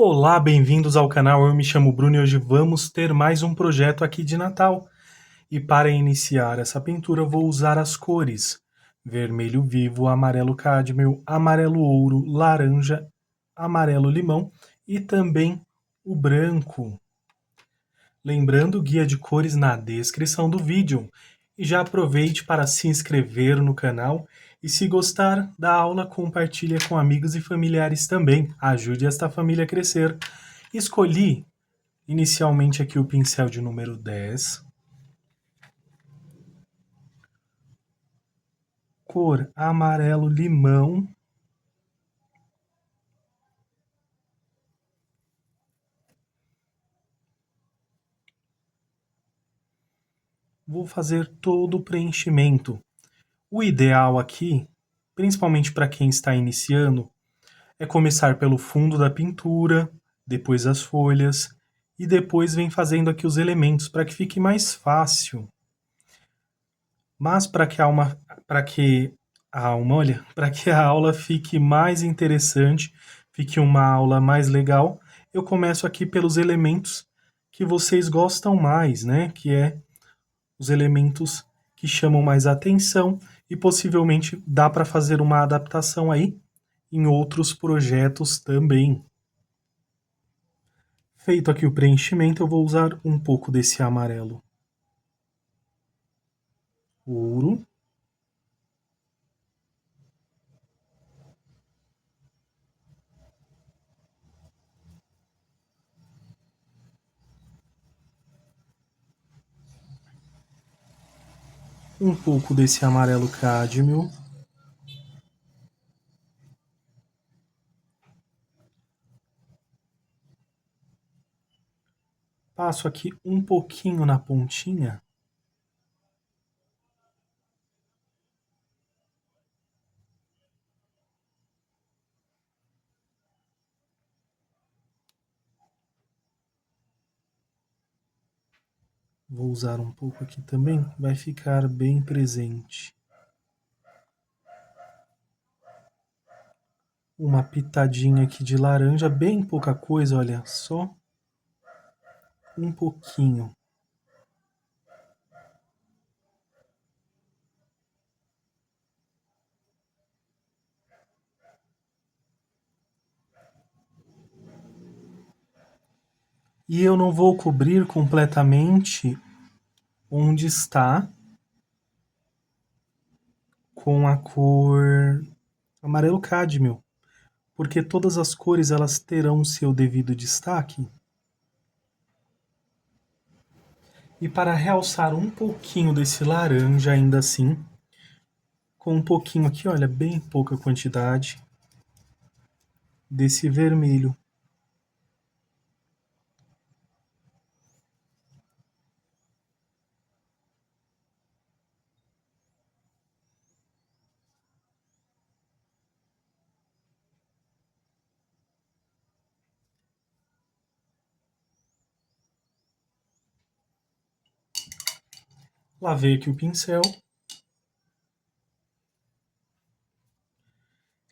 Olá, bem-vindos ao canal. Eu me chamo Bruno e hoje vamos ter mais um projeto aqui de Natal. E para iniciar essa pintura vou usar as cores vermelho vivo, amarelo cádmio, amarelo ouro, laranja, amarelo limão e também o branco. Lembrando o guia de cores na descrição do vídeo. E já aproveite para se inscrever no canal e se gostar da aula, compartilhe com amigos e familiares também. Ajude esta família a crescer. Escolhi inicialmente aqui o pincel de número 10. Cor amarelo limão. Vou fazer todo o preenchimento. O ideal aqui, principalmente para quem está iniciando, é começar pelo fundo da pintura, depois as folhas, e depois vem fazendo aqui os elementos, para que fique mais fácil. Mas para que a aula fique mais interessante, fique uma aula mais legal, eu começo aqui pelos elementos que vocês gostam mais, né? Que é os elementos que chamam mais atenção e possivelmente dá para fazer uma adaptação aí em outros projetos também. Feito aqui o preenchimento, eu vou usar um pouco desse amarelo ouro. Um pouco desse amarelo cádmio. Passo aqui um pouquinho na pontinha. Vou usar um pouco aqui também, vai ficar bem presente. Uma pitadinha aqui de laranja, bem pouca coisa, olha, só um pouquinho. E eu não vou cobrir completamente onde está com a cor amarelo cádmio, porque todas as cores elas terão seu devido destaque. E para realçar um pouquinho desse laranja ainda assim, com um pouquinho aqui, olha, bem pouca quantidade desse vermelho. Lavei aqui o pincel.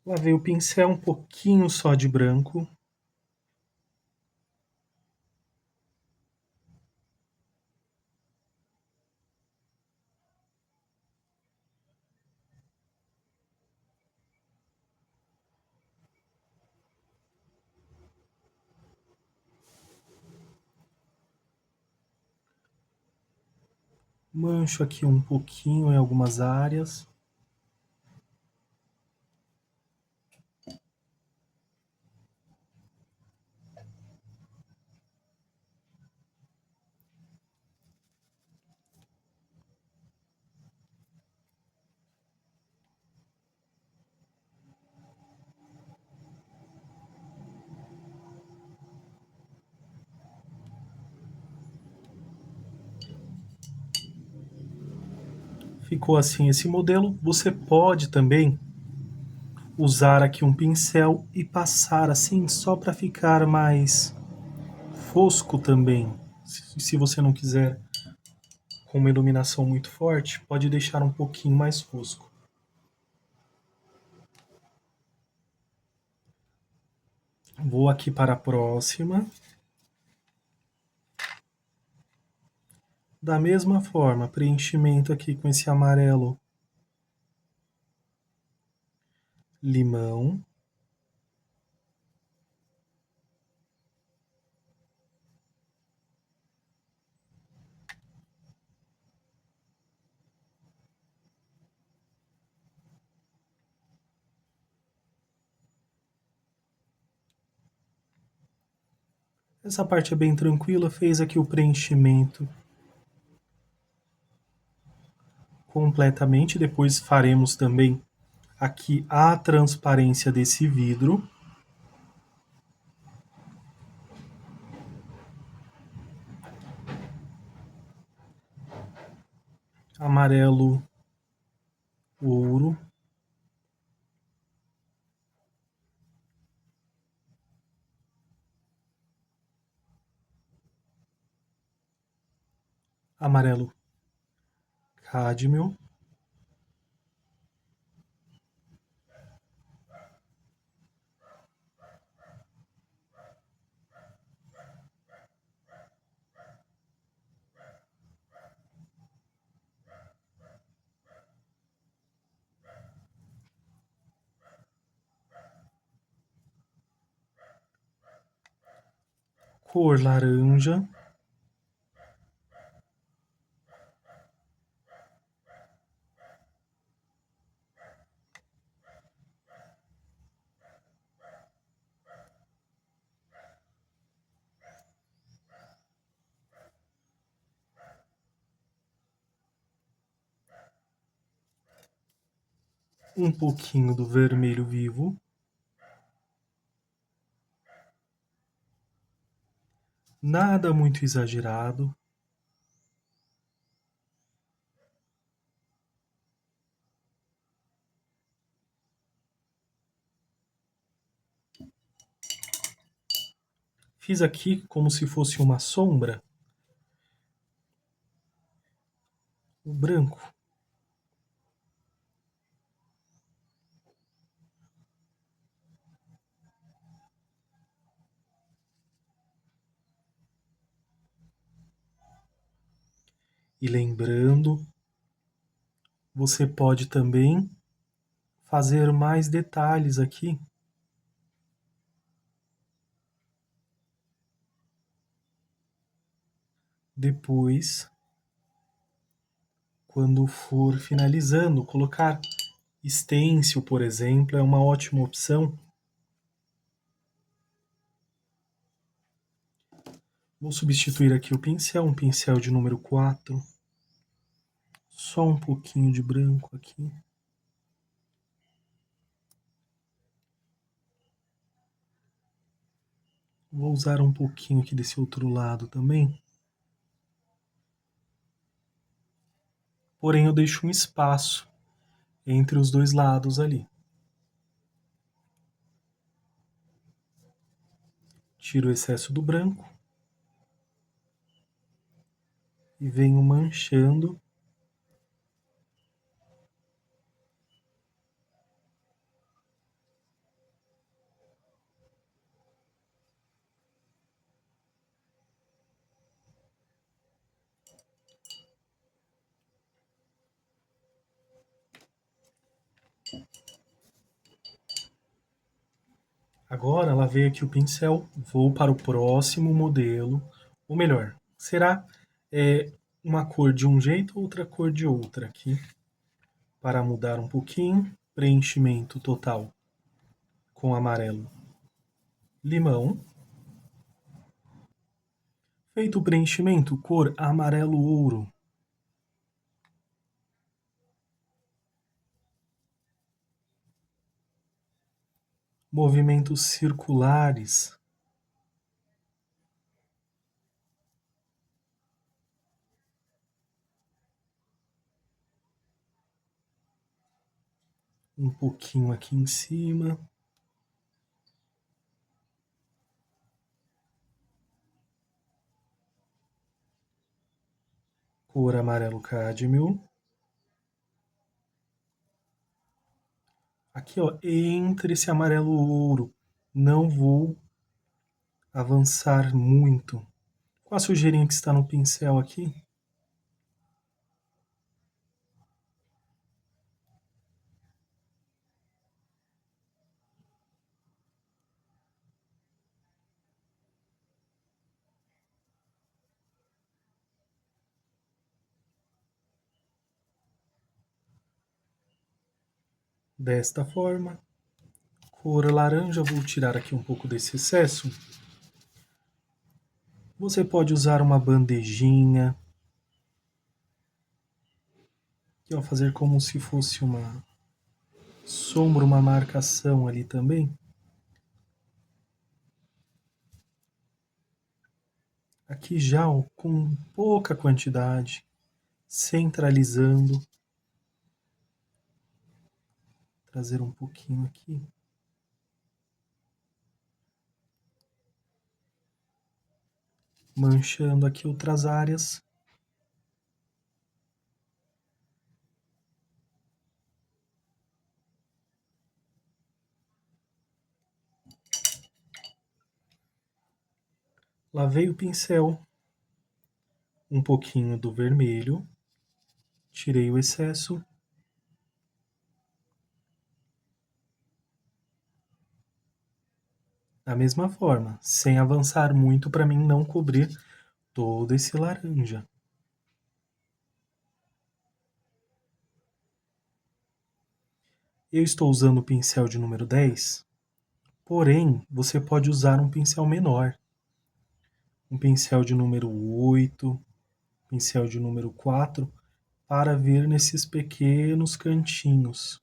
Lavei o pincel um pouquinho só de branco. Mancho aqui um pouquinho em algumas áreas. Ficou assim esse modelo. Você pode também usar aqui um pincel e passar assim só para ficar mais fosco também. Se você não quiser com uma iluminação muito forte, pode deixar um pouquinho mais fosco. Vou aqui para a próxima. Da mesma forma, preenchimento aqui com esse amarelo limão. Essa parte é bem tranquila, fez aqui o preenchimento completamente. Depois faremos também aqui a transparência desse vidro. Amarelo ouro. Amarelo cádmio. Cor laranja. Um pouquinho do vermelho vivo. Nada muito exagerado. Fiz aqui como se fosse uma sombra. O branco. E lembrando, você pode também fazer mais detalhes aqui. Depois, quando for finalizando, colocar stencil, por exemplo, é uma ótima opção. Vou substituir aqui o pincel, um pincel de número 4. Só um pouquinho de branco aqui. Vou usar um pouquinho aqui desse outro lado também. Porém, eu deixo um espaço entre os dois lados ali. Tiro o excesso do branco. E venho manchando agora, lavei aqui o pincel, vou para o próximo modelo, ou melhor, será uma cor de um jeito, outra cor de outra aqui, para mudar um pouquinho, preenchimento total com amarelo limão, feito o preenchimento, cor amarelo ouro, movimentos circulares, um pouquinho aqui em cima. Cor amarelo cádmio. Aqui, ó, entre esse amarelo ouro. Não vou avançar muito. Qual a sujeirinha que está no pincel aqui? Desta forma. Cor laranja, vou tirar aqui um pouco desse excesso. Você pode usar uma bandejinha, que vai fazer como se fosse uma sombra, uma marcação ali também. Aqui já ó, com pouca quantidade, centralizando. Trazer um pouquinho aqui. Manchando aqui outras áreas. Lavei o pincel, um pouquinho do vermelho, tirei o excesso. Da mesma forma, sem avançar muito para mim não cobrir todo esse laranja. Eu estou usando o pincel de número 10, porém, você pode usar um pincel menor. Um pincel de número 8, pincel de número 4, para vir nesses pequenos cantinhos.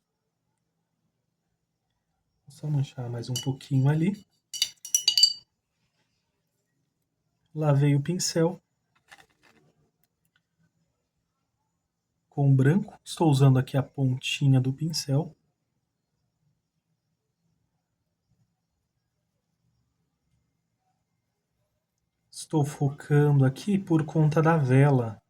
Vou só manchar mais um pouquinho ali. Lavei o pincel com branco. Estou usando aqui a pontinha do pincel. Estou focando aqui por conta da vela.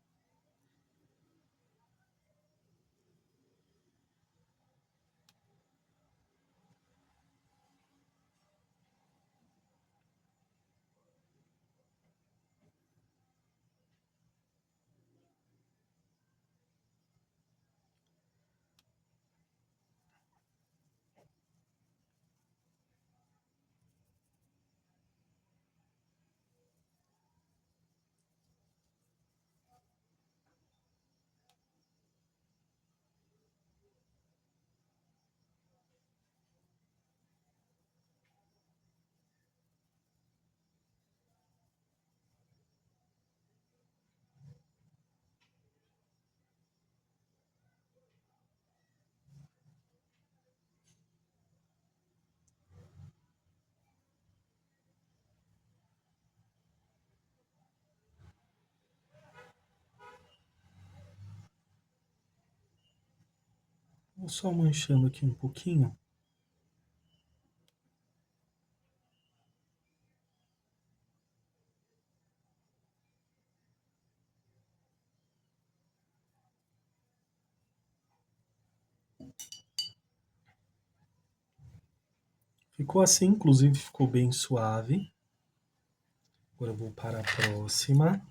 Vou só manchando aqui um pouquinho. Ficou assim, inclusive ficou bem suave. Agora eu vou para a próxima.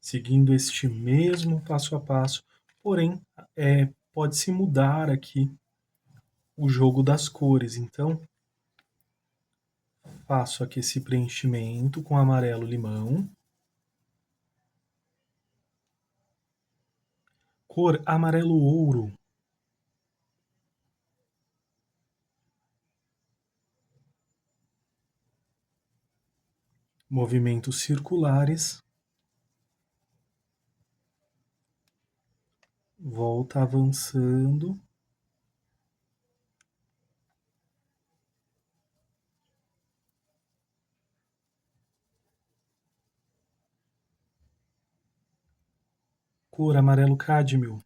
Seguindo este mesmo passo a passo, porém pode-se mudar aqui o jogo das cores. Então, faço aqui esse preenchimento com amarelo limão. Cor amarelo ouro. Movimentos circulares. Volta avançando. Cor amarelo cádmio.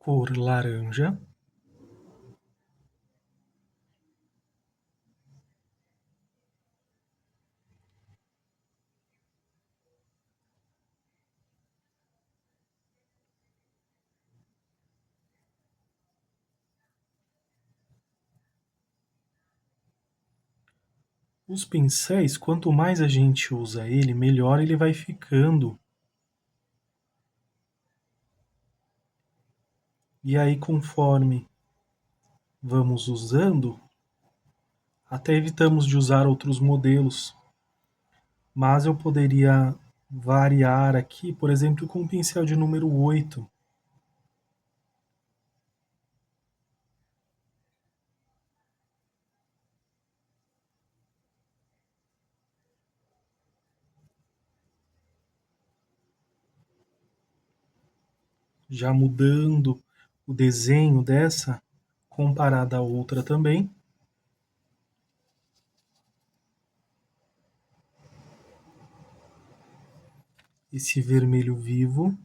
cor laranja, os pincéis, quanto mais a gente usa ele, melhor ele vai ficando. E aí, conforme vamos usando, até evitamos de usar outros modelos, mas eu poderia variar aqui, por exemplo, com o pincel de número 8. Já mudando o desenho dessa comparada à outra também. Esse vermelho vivo.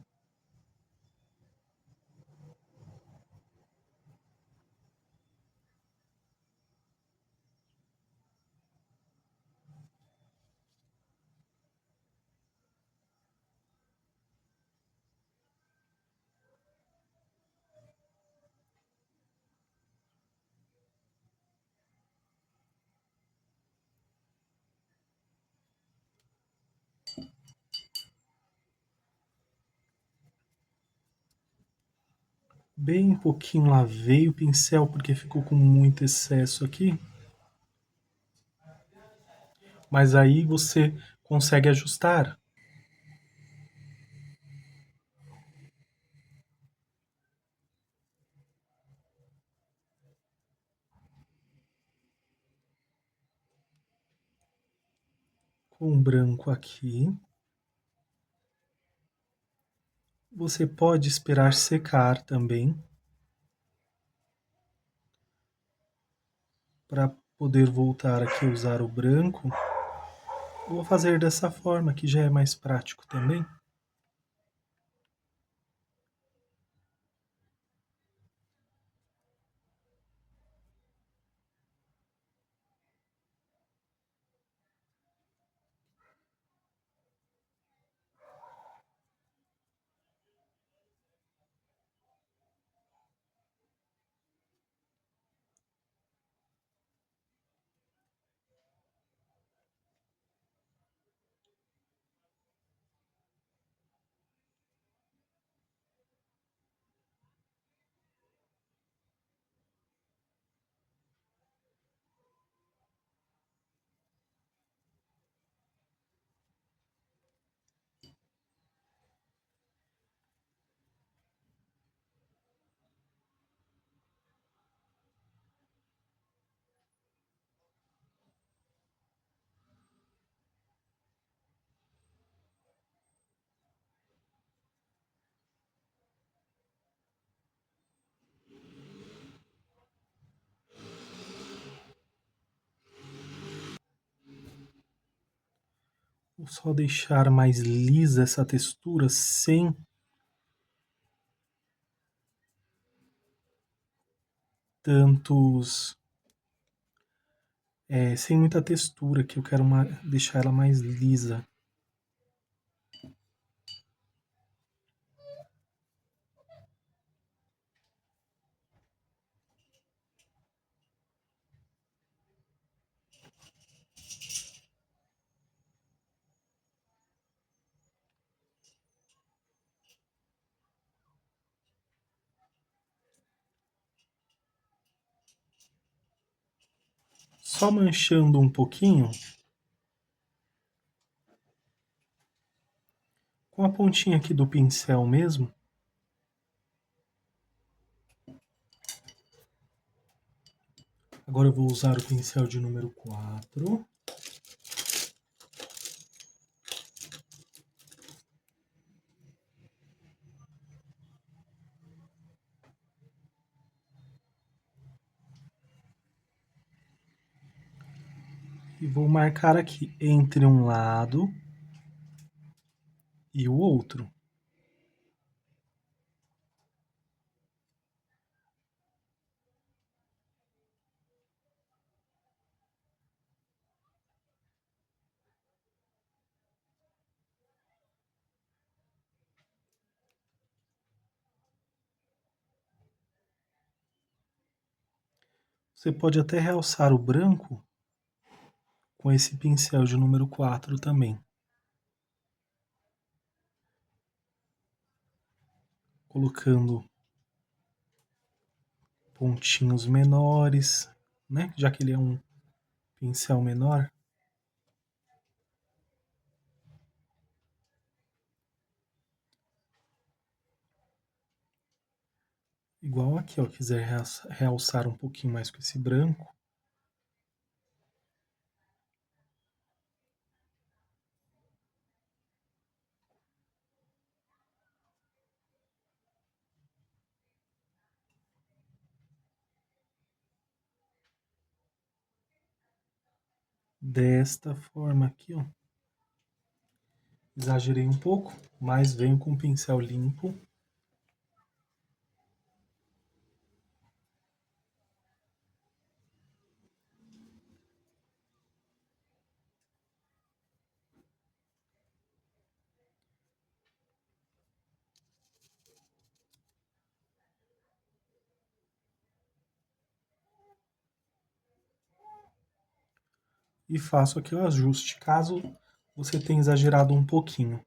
Bem um pouquinho lavei o pincel porque ficou com muito excesso aqui. Mas aí você consegue ajustar. Com branco aqui. Você pode esperar secar também, para poder voltar aqui a usar o branco. Vou fazer dessa forma, que já é mais prático também. Vou só deixar mais lisa essa textura sem tantos, sem muita textura, que eu quero deixar ela mais lisa. Só manchando um pouquinho com a pontinha aqui do pincel mesmo. Agora eu vou usar o pincel de número 4. E vou marcar aqui entre um lado e o outro. Você pode até realçar o branco com esse pincel de número 4 também. Colocando pontinhos menores, né? Já que ele é um pincel menor. Igual aqui, ó, quiser realçar um pouquinho mais com esse branco. Desta forma aqui, ó. Exagerei um pouco, mas venho com o pincel limpo. E faço aqui o ajuste, caso você tenha exagerado um pouquinho.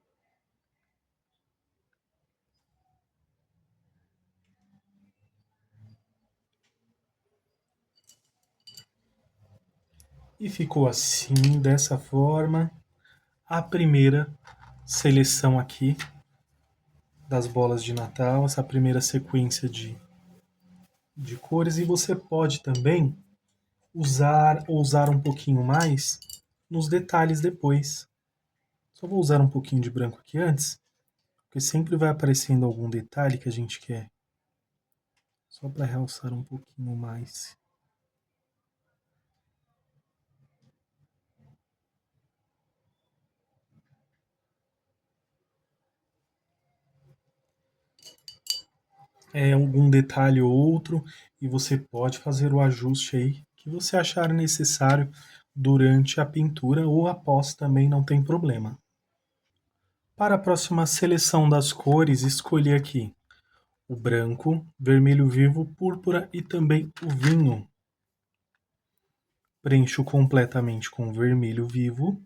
E ficou assim, dessa forma, a primeira seleção aqui das bolas de Natal, essa primeira sequência de cores. E você pode também usar um pouquinho mais nos detalhes depois. Só vou usar um pouquinho de branco aqui antes, porque sempre vai aparecendo algum detalhe que a gente quer. Só para realçar um pouquinho mais. Algum detalhe ou outro, e você pode fazer o ajuste aí que você achar necessário durante a pintura ou após também não tem problema. Para a próxima seleção das cores, escolhi aqui o branco, vermelho vivo, púrpura e também o vinho. Preencho completamente com vermelho vivo.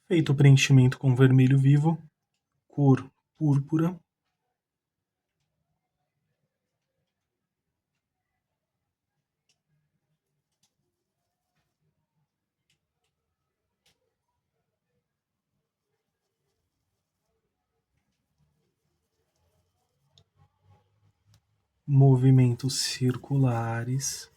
Feito o preenchimento com vermelho vivo, cor púrpura. Movimentos circulares.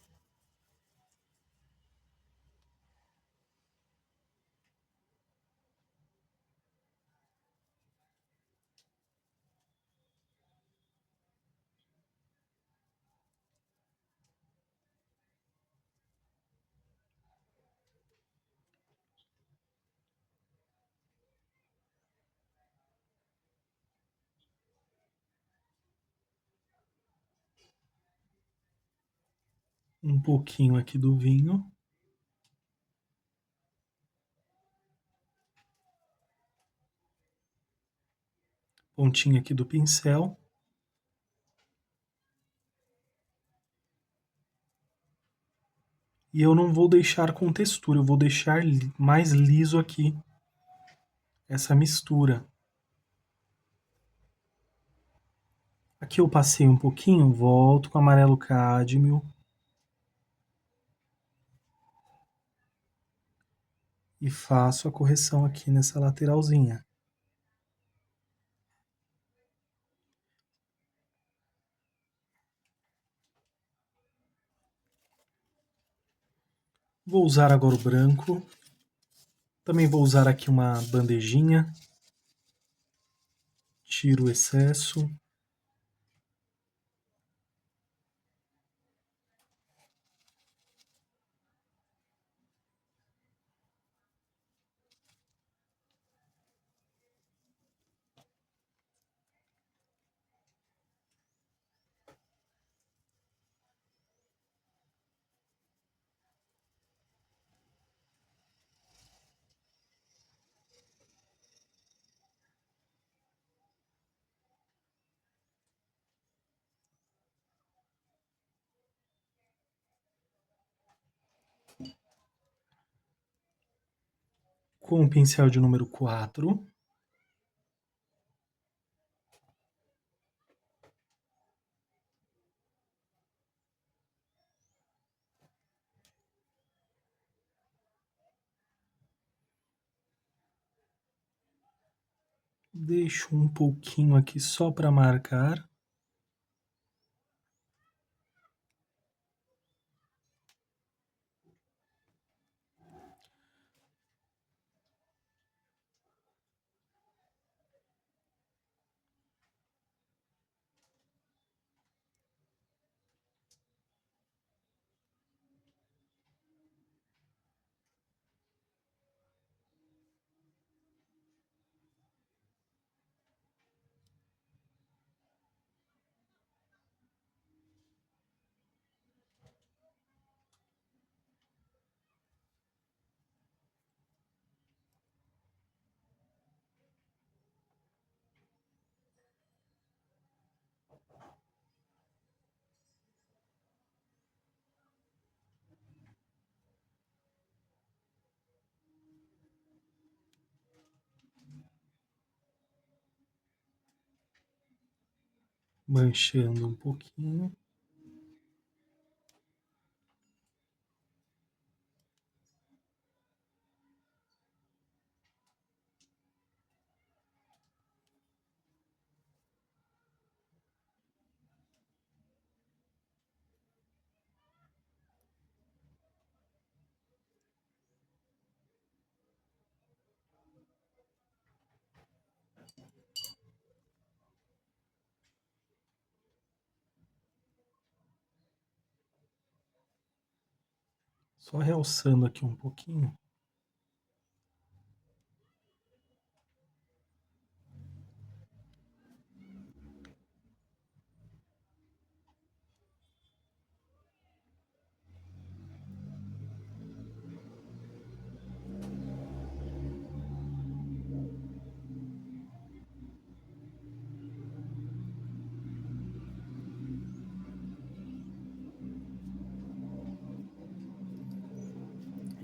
Um pouquinho aqui do vinho. Pontinha aqui do pincel. E eu não vou deixar com textura, eu vou deixar mais liso aqui essa mistura. Aqui eu passei um pouquinho, volto com amarelo cádmio. E faço a correção aqui nessa lateralzinha. Vou usar agora o branco. Também vou usar aqui uma bandejinha. Tiro o excesso. Com o pincel de número 4, deixo um pouquinho aqui só para marcar. Manchando um pouquinho. Só realçando aqui um pouquinho.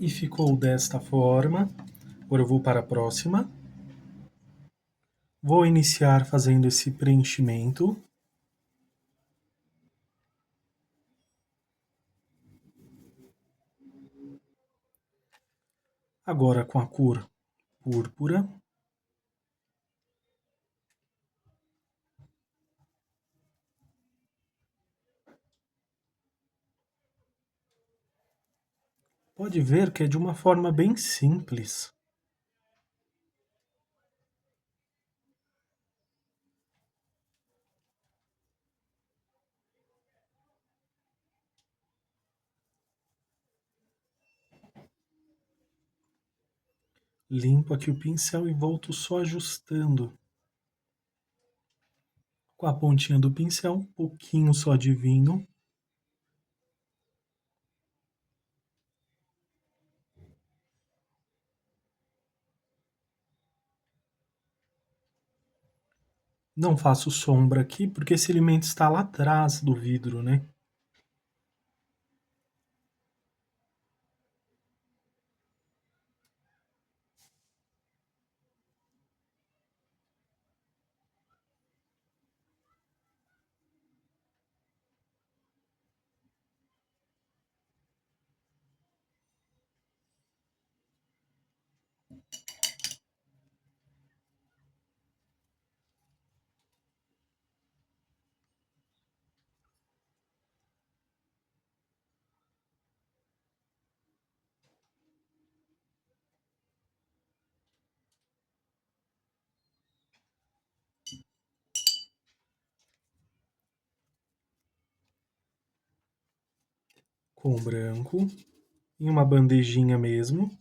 E ficou desta forma. Agora eu vou para a próxima. Vou iniciar fazendo esse preenchimento. Agora com a cor púrpura. Pode ver que é de uma forma bem simples. Limpo aqui o pincel e volto só ajustando. Com a pontinha do pincel, um pouquinho só de vinho. Não faço sombra aqui, porque esse elemento está lá atrás do vidro, né? Com branco, em uma bandejinha mesmo.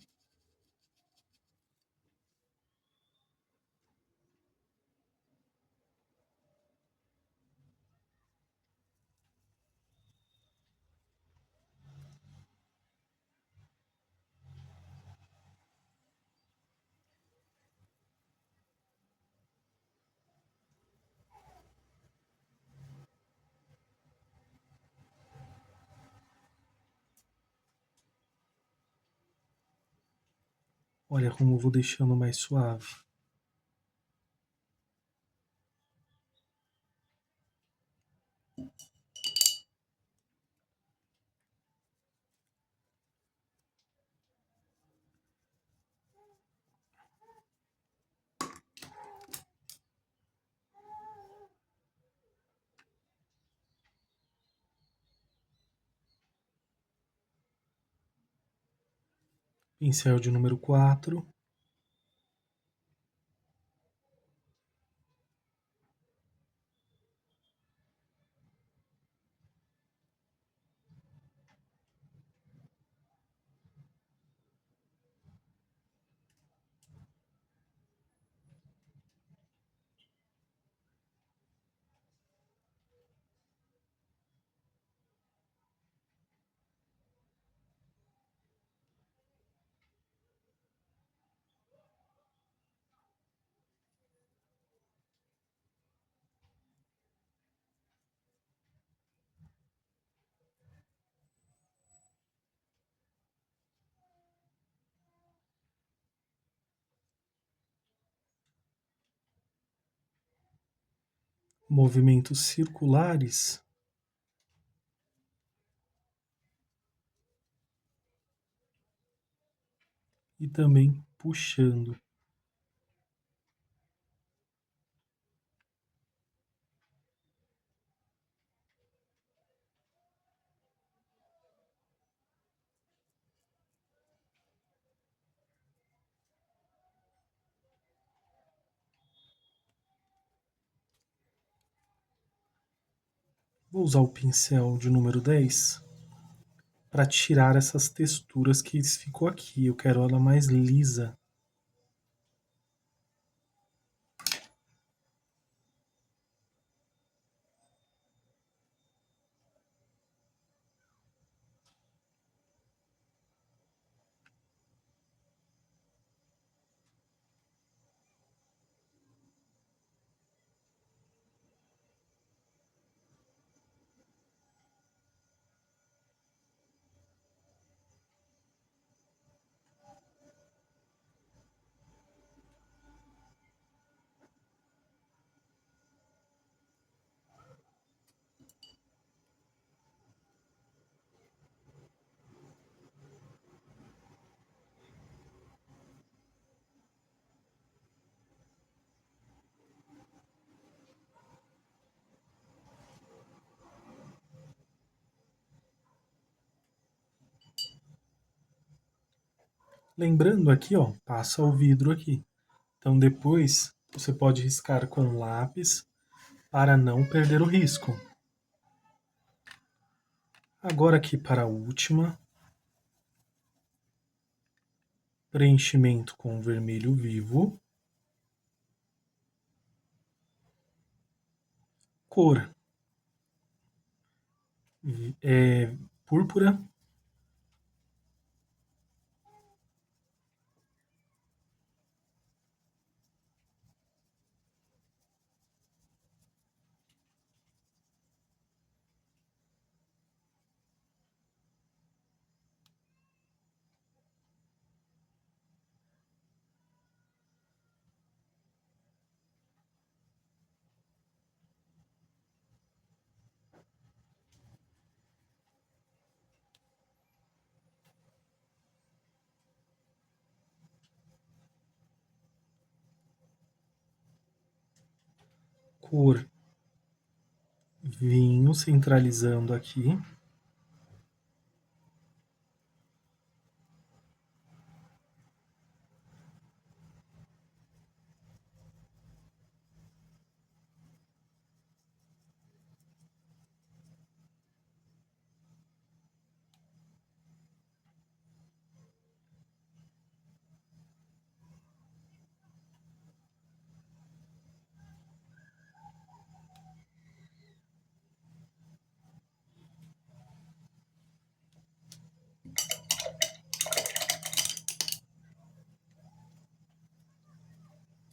Olha como eu vou deixando mais suave. Pincel de número 4. Movimentos circulares e também puxando. Vou usar o pincel de número 10 para tirar essas texturas que ficou aqui. Eu quero ela mais lisa. Lembrando aqui, ó, passa o vidro aqui. Então depois você pode riscar com lápis para não perder o risco. Agora aqui para a última. Preenchimento com vermelho vivo. Cor púrpura. Cor vinho, centralizando aqui.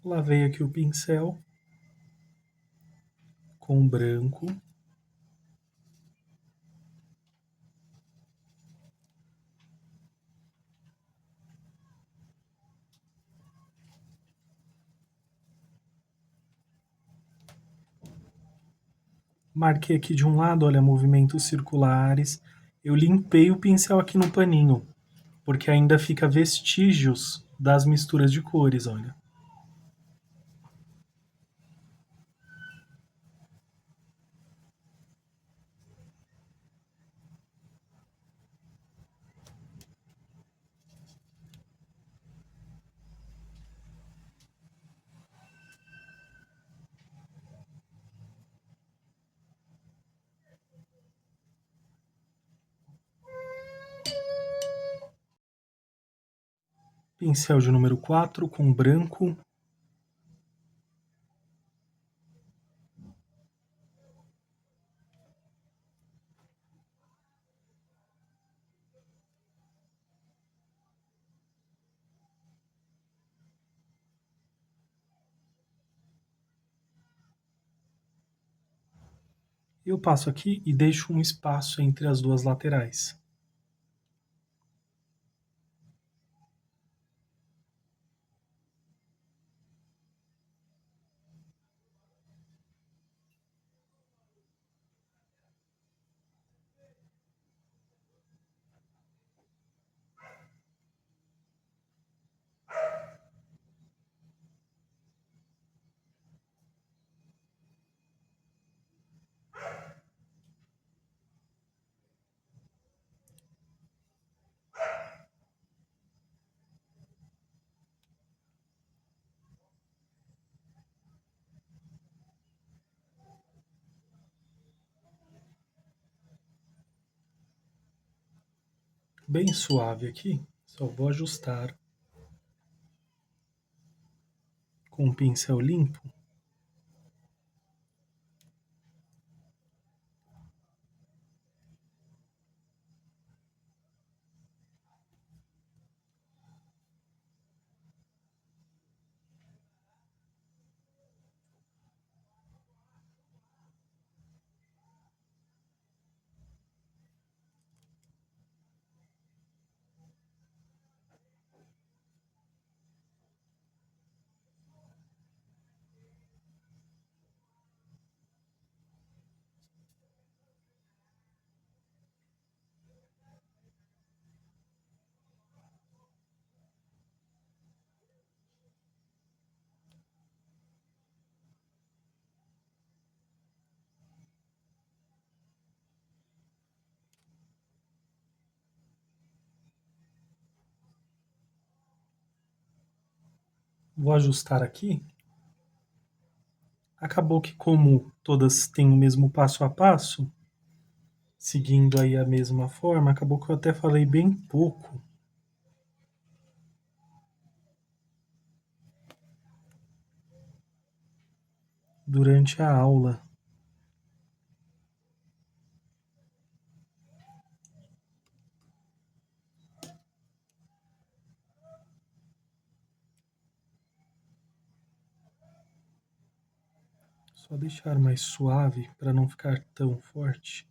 Lavei aqui o pincel com branco. Marquei aqui de um lado, olha, movimentos circulares. Eu limpei o pincel aqui no paninho, porque ainda fica vestígios das misturas de cores, olha. Pincel de número 4 com branco. Eu passo aqui e deixo um espaço entre as duas laterais. Bem suave aqui, só vou ajustar com um pincel limpo. Vou ajustar aqui. Acabou que, como todas têm o mesmo passo a passo, seguindo aí a mesma forma, acabou que eu até falei bem pouco durante a aula. Só deixar mais suave para não ficar tão forte.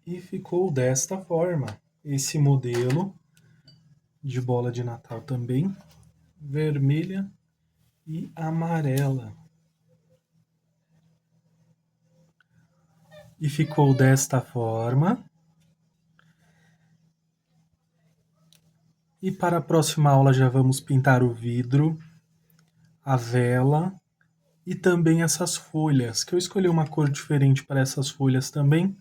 E ficou desta forma esse modelo de bola de Natal também, vermelha e amarela. E ficou desta forma. E para a próxima aula já vamos pintar o vidro, a vela e também essas folhas, que eu escolhi uma cor diferente para essas folhas também.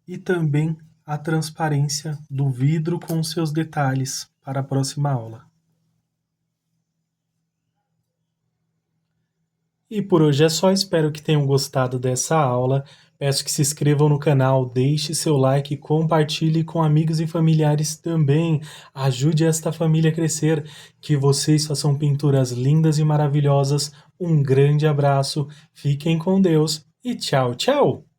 E também a transparência do vidro com seus detalhes para a próxima aula. E por hoje é só, espero que tenham gostado dessa aula. Peço que se inscrevam no canal, deixe seu like, compartilhe com amigos e familiares também. Ajude esta família a crescer. Que vocês façam pinturas lindas e maravilhosas. Um grande abraço, fiquem com Deus e tchau, tchau!